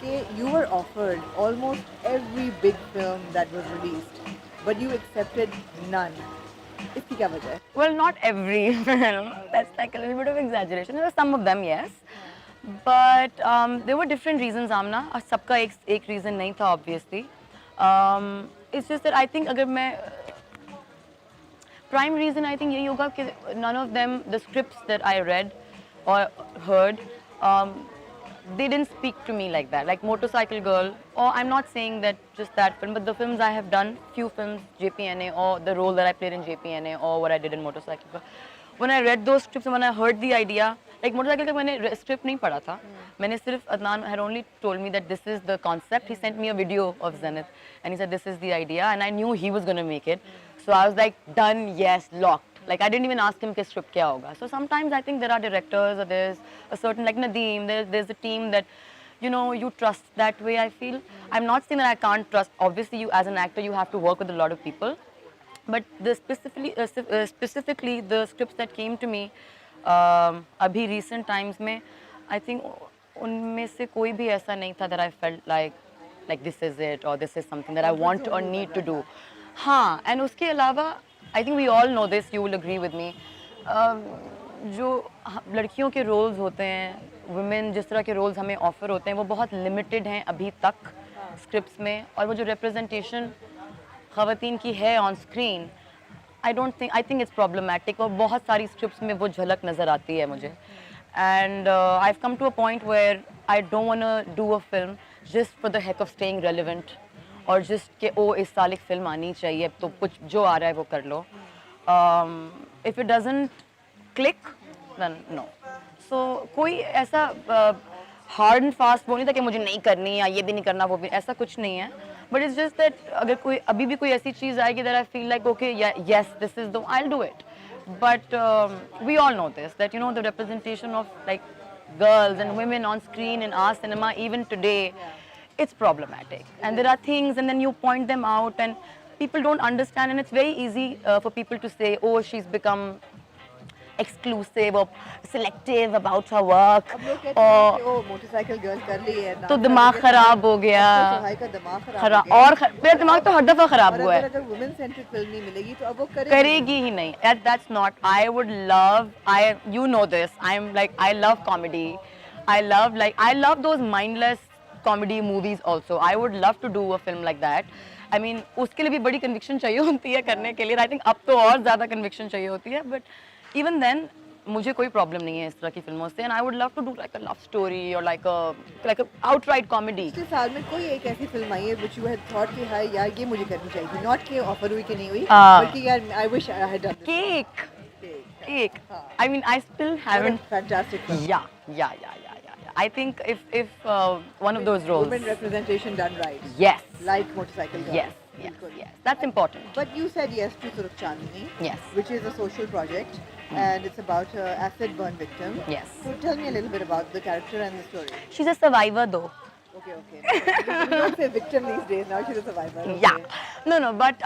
कि you were offered almost every big film that was released, but you accepted none. इसकी क्या वजह है? Well, not every film. That's like a little bit of exaggeration. There were some of them, yes. But there were different reasons, Amna. सबका एक reason नहीं था, obviously. It's just that I think अगर मैं prime reason I think यही होगा कि none of them, the scripts that I read or heard, they didn't speak to me like that. Like Motorcycle Girl, or I'm not saying that just that film, but the films I have done, few films, JPNA, or the role that I played in JPNA, or what I did in Motorcycle Girl. When I read those scripts and when I heard the idea, like Motorcycle Girl, मैंने script नहीं पढ़ा था. मैंने सिर्फ Adnan had only told me that this is the concept. He sent me a video of Zenith, and he said this is the idea, and I knew he was gonna make it. So I was like, done, yes, locked. Like I didn't even ask him कि script क्या होगा. So sometimes I think there are directors or there's a certain like Nadeem, there's a team that you know you trust that way. I feel I'm not saying that I can't trust. Obviously, you as an actor you have to work with a lot of people, but the specifically the scripts that came to me अभी recent times में I think उनमें से कोई भी ऐसा नहीं था that I felt like this is it or this is something that I want or need to do. हाँ, and उसके अलावा I think we all know this, you will agree with me. जो लड़कियों के रोल्स होते हैं, women जिस तरह के रोल्स हमें ऑफर होते हैं वो बहुत लिमिटेड हैं अभी तक स्क्रिप्ट्स में, और वो जो रिप्रेजेंटेशन ख़वातीन की है on screen I think it's problematic और बहुत सारी स्क्रिप्ट्स में वो झलक नज़र आती है मुझे. And I've come to a point where I don't want to do a film just for the heck of staying relevant और just कि ओ इस साल एक फिल्म आनी चाहिए तो कुछ जो आ रहा है वो कर लो. If it doesn't click, then no. So कोई ऐसा hard and fast वो नहीं था कि मुझे नहीं करनी या ये भी नहीं करना वो भी, ऐसा कुछ नहीं है. But it's just that अगर कोई अभी भी कोई ऐसी चीज़ आएगी that I feel like okay yes this is the I'll do it. But we all know this that you know the representation of like girls and women on screen in our cinema even today. It's problematic and there are things and then you point them out and people don't understand and it's very easy for people to say oh she's become exclusive or selective about her work अब लोग कहते हैं कि ओ motorcycle girl कर ली है तो दिमाग खराब हो गया. भाई का दिमाग खराब हो गया मेरा दिमाग तो हर दफा खराब हुआ है. अगर वुमेन सेंट्रिक फिल्म नहीं मिलेगी तो अब वो करेगी ही नहीं. That's not. I would love. You know this. I love comedy. I love those mindless comedy movies also. I would love to do a film like that. I mean उसके लिए भी बड़ी conviction चाहिए होती है करने के लिए. I think अब तो और ज़्यादा conviction चाहिए होती है. But even then मुझे कोई problem नहीं है इस तरह की फिल्मों से. And I would love to do like a love story or like a outright comedy. पिछले साल में कोई एक ऐसी फिल्म आई है which you had thought कि हाँ यार ये मुझे करनी चाहिए थी. Not कि ऑफर हुई कि नहीं हुई, बल्कि यार I wish I had done this. Cake. I mean I still haven't. Fantastic film. Yeah. I think if one of those roles. Women representation done right. Yes. Like Motorcycle Girl. Yes. That's important. But you said yes to Surukh Chandni. Yes. Which is a social project. And it's about an acid burn victim. Yes. So tell me a little bit about the character and the story. She's a survivor though. Okay. You don't say victim these days, now she's a survivor. Okay. Yeah. No, but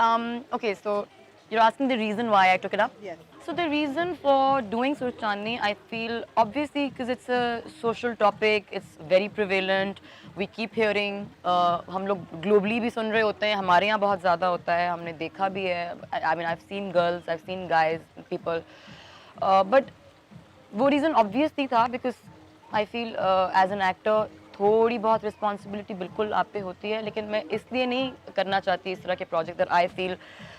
okay, so you're asking the reason why I took it up? Yes. So the reason for doing Surukh Chandni, I feel obviously because it's a social topic, it's very prevalent. We keep hearing, हम लोग globally भी सुन रहे होते हैं, हमारे यहाँ बहुत ज़्यादा होता है, हमने देखा भी है. I mean, I've seen girls, I've seen guys, people. But वो reason obviously था because I feel as an actor थोड़ी बहुत responsibility बिल्कुल आप पे होती है, लेकिन मैं इसलिए नहीं करना चाहती इस तरह के project that I feel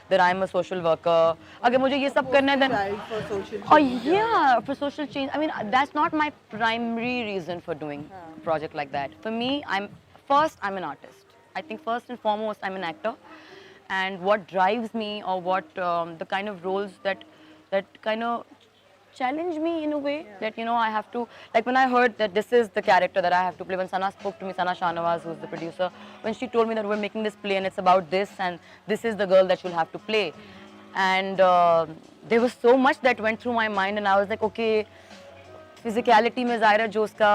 that I'm a social worker. अगर मुझे ये सब करना है then for social change. Oh yeah, for social change. I mean that's not my primary reason for doing a project like that. For me, I'm an artist. I think first and foremost I'm an actor, and what drives me or what the kind of roles that kind of challenge me in a way that you know I have to, like when I heard that this is the character that I have to play, when Sana spoke to me, Sana Shahnawaz, who's the producer, when she told me that we're making this play and it's about this and this is the girl that you'll have to play, and there was so much that went through my mind and I was like okay, physicality में ज़ाहिर है जो उसका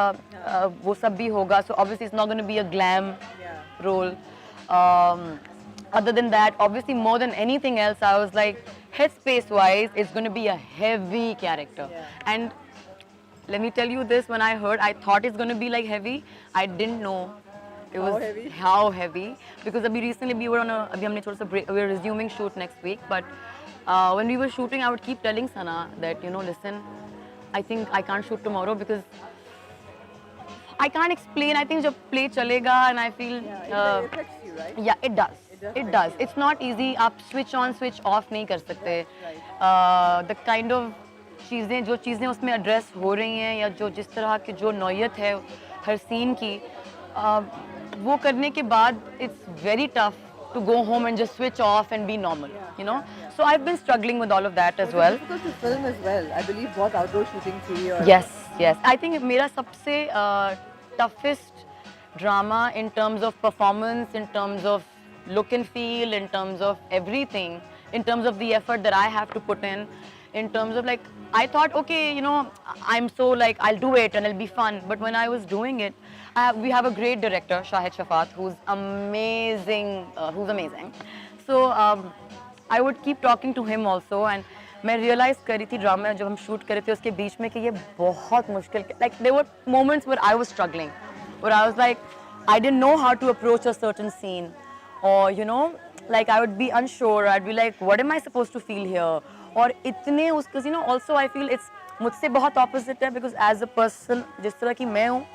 वो सब भी होगा, so obviously it's not going to be a glam role. Other than that, obviously more than anything else, I was like, headspace wise, it's going to be a heavy character. And let me tell you this, when I heard, I thought it's going to be like heavy. I didn't know It How was heavy? how heavy because अभी recently we were on a अभी हमने थोड़ा सा break, we were resuming shoot next week, but when we were shooting, I would keep telling Sana that listen, I think I can't shoot tomorrow because I can't explain. I think जब play चलेगा and I feel Yeah, it affects you, right? yeah, it does. It does It affect does. you. It's not easy. आप switch on, switch off नहीं कर सकते. Right. The kind of जो चीज़ें उसमें address हो रही हैं या जो जिस तरह की जो नौयत है हर scene की, वो करने के बाद it's very tough to go home and just switch off and be normal. Yeah. So I've been struggling with all of that as Was well. it difficult to film as well? I believe बहुत outdoor shooting थी और Yes, yes. I think मेरा सबसे toughest drama in terms of performance, in terms of look and feel, in terms of everything, in terms of the effort that I have to put in terms of like, I thought, okay, I'm so like, I'll do it and it'll be fun. But when I was doing it, we have a great director, Shahid Shafat, who's amazing, So I would keep talking to him also and मैं realize कर रही थी drama जब हम shoot कर रहे थे उसके बीच में कि ये बहुत मुश्किल like there were moments where I was struggling where I was like I didn't know how to approach a certain scene or like I would be unsure I'd be like what am I supposed to feel here और इतने उसके also I feel it's मुझसे बहुत opposite है because as a person जिस तरह की मैं हूँ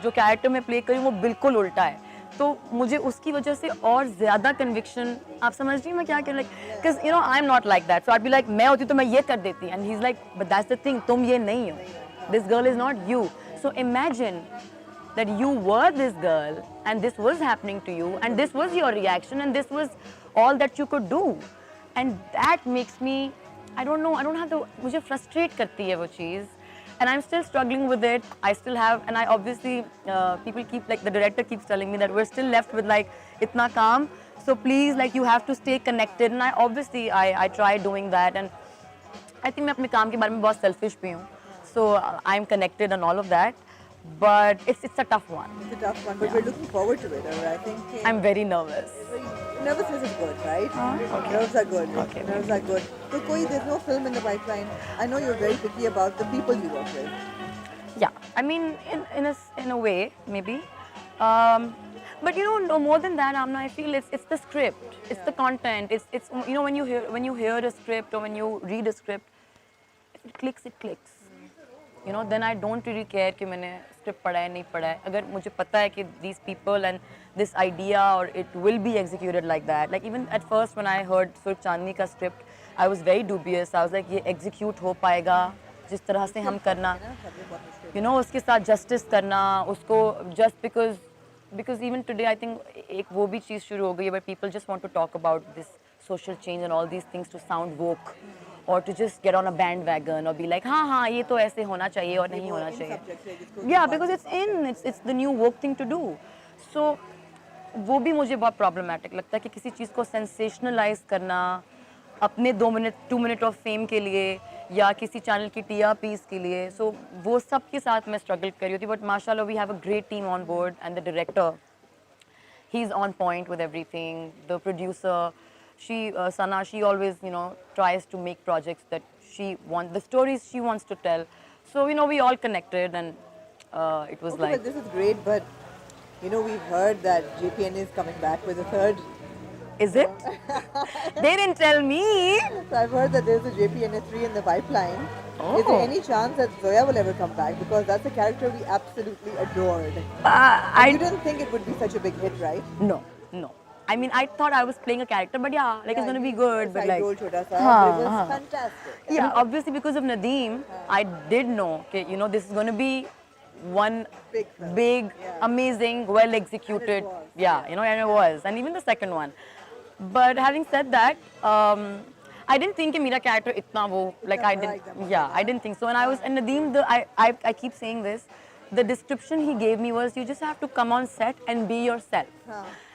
जो कैरेक्टर में प्ले करी वो बिल्कुल उल्टा है तो मुझे उसकी वजह से और ज़्यादा कन्विक्शन आप समझ रही हैं मैं क्या कह रही हूँ because I am not like that so I be like मैं होती तो मैं ये कर देती and he is like but that's the thing तुम ये नहीं हो this girl is not you so imagine that you were this girl and this was happening to you and this was your reaction and this was all that you could do and that makes me I don't have the मुझे frustrate करती है वो चीज़ and I'm still struggling with it. I still have, and I obviously, people keep, like the director keeps telling me that we're still left with like, itna kaam. So please, like you have to stay connected. And I try doing that. And I think मैं अपने काम के बारे में बहुत selfish भी हूँ. So I'm connected and all of that. But it's a tough one. It's a tough one, but we're looking forward to it. I think I'm very nervous. nervousness is good, right? Okay. Nerves are good. Okay. Nerves are good. So, there's no film in the pipeline. I know you're very picky about the people you work with. Yeah, I mean, in a way, maybe. But no more than that, Amna, I feel it's the script, it's the content, it's when you hear a script or when you read a script, if it clicks, it clicks. Then I don't really care कि मैंने script पढ़ा है नहीं पढ़ा है अगर मुझे पता है कि these people and this idea or it will be executed like that. Like even at first when I heard Surk Chandni का script, I was very dubious. I was like ये execute हो पाएगा जिस तरह से हम करना उसके साथ justice करना उसको just because even today I think एक वो भी चीज़ शुरू हो गई है where people just want to talk about this social change and all these things to sound woke. Or to just get on a bandwagon or be like, हाँ ये तो ऐसे होना चाहिए और नहीं होना चाहिए. Yeah, because it's the new woke thing to do. So वो भी मुझे बहुत problematic लगता है कि किसी चीज़ को sensationalize करना अपने 2 minute of fame के लिए या किसी चैनल की TRPs के लिए. So वो सब के साथ मैं struggle कर रही होती. But माशाल्लाह we have a great team on board and the director, he's on point with everything. The producer. Sana, she always, tries to make projects that the stories she wants to tell. So, we all connected and it was But this is great, but, we've heard that JPN is coming back with a third. Is it? They didn't tell me. So I've heard that there's a JPN 3 in the pipeline. Oh. Is there any chance that Zoya will ever come back? Because that's a character we absolutely adored. You didn't think it would be such a big hit, right? No. I mean, I thought I was playing a character, but yeah, like it's going to be good. But like, role, Chota Sa, but it was fantastic. Yeah, obviously because of Nadeem, I did know, okay, this is going to be one big, amazing, well executed. And it was. And even the second one. But having said that, I didn't think my character itna wo, like I didn't, I didn't think so. And Nadeem, I keep saying this, the description he gave me was, you just have to come on set and be yourself.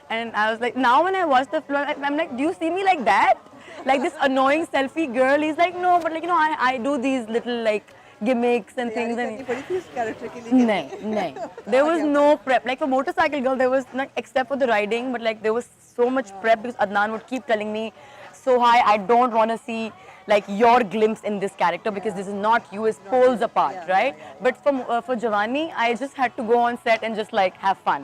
And I was like, now when I watch the film, I'm like, do you see me like that? Like this annoying selfie girl? He's like, no, but like, I do these little like gimmicks and things. No. There was no prep. Like for Motorcycle Girl, there was not, except for the riding, but like there was so much prep because Adnan would keep telling me, so I don't want to see like your glimpse in this character because this is not you, it's poles apart, right? But for Jawani, I just had to go on set and just like have fun.